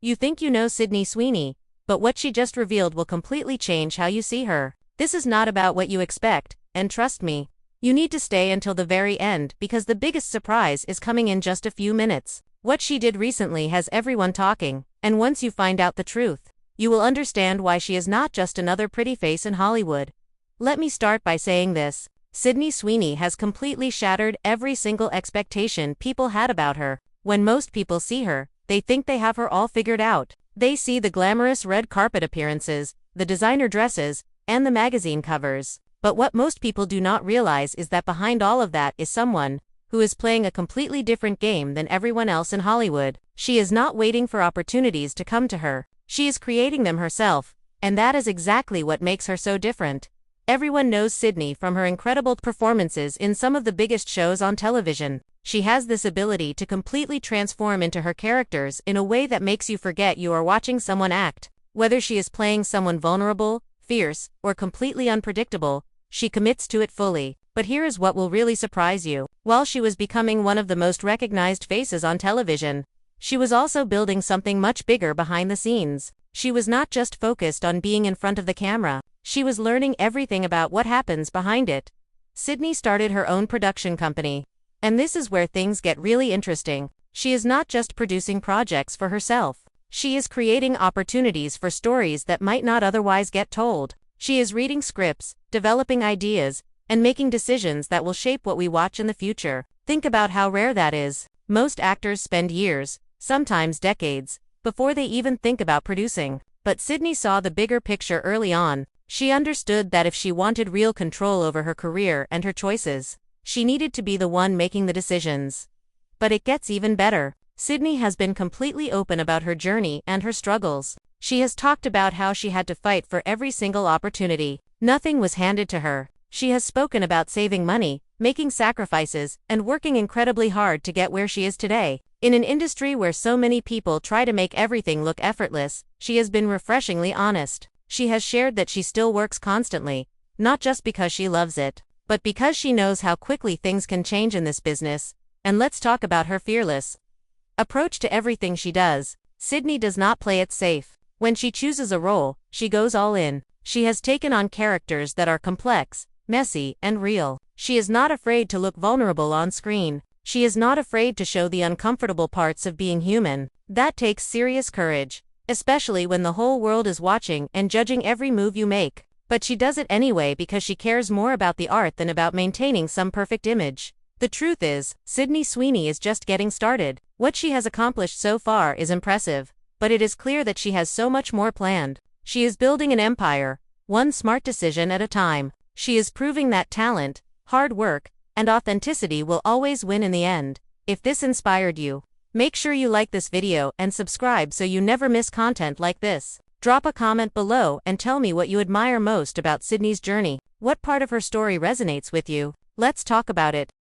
You think you know Sydney Sweeney, but what she just revealed will completely change how you see her. This is not about what you expect, and trust me, you need to stay until the very end because the biggest surprise is coming in just a few minutes. What she did recently has everyone talking, and once you find out the truth, you will understand why she is not just another pretty face in Hollywood. Let me start by saying this. Sydney Sweeney has completely shattered every single expectation people had about her. When most people see her, they think they have her all figured out. They see the glamorous red carpet appearances, the designer dresses, and the magazine covers. But what most people do not realize is that behind all of that is someone who is playing a completely different game than everyone else in Hollywood. She is not waiting for opportunities to come to her. She is creating them herself, and that is exactly what makes her so different. Everyone knows Sydney from her incredible performances in some of the biggest shows on television. She has this ability to completely transform into her characters in a way that makes you forget you are watching someone act. Whether she is playing someone vulnerable, fierce, or completely unpredictable, she commits to it fully. But here is what will really surprise you. While she was becoming one of the most recognized faces on television, she was also building something much bigger behind the scenes. She was not just focused on being in front of the camera. She was learning everything about what happens behind it. Sydney started her own production company. And this is where things get really interesting. She is not just producing projects for herself. She is creating opportunities for stories that might not otherwise get told. She is reading scripts, developing ideas, and making decisions that will shape what we watch in the future. Think about how rare that is. Most actors spend years, sometimes decades, before they even think about producing. But Sydney saw the bigger picture early on. She understood that if she wanted real control over her career and her choices, she needed to be the one making the decisions. But it gets even better. Sydney has been completely open about her journey and her struggles. She has talked about how she had to fight for every single opportunity. Nothing was handed to her. She has spoken about saving money, making sacrifices, and working incredibly hard to get where she is today. In an industry where so many people try to make everything look effortless, she has been refreshingly honest. She has shared that she still works constantly, not just because she loves it, but because she knows how quickly things can change in this business. And let's talk about her fearless approach to everything she does. Sydney does not play it safe. When she chooses a role, she goes all in. She has taken on characters that are complex, messy, and real. She is not afraid to look vulnerable on screen. She is not afraid to show the uncomfortable parts of being human. That takes serious courage, especially when the whole world is watching and judging every move you make. But she does it anyway because she cares more about the art than about maintaining some perfect image. The truth is, Sydney Sweeney is just getting started. What she has accomplished so far is impressive, but it is clear that she has so much more planned. She is building an empire, one smart decision at a time. She is proving that talent, hard work, and authenticity will always win in the end. If this inspired you, make sure you like this video and subscribe so you never miss content like this. Drop a comment below and tell me what you admire most about Sydney's journey. What part of her story resonates with you? Let's talk about it.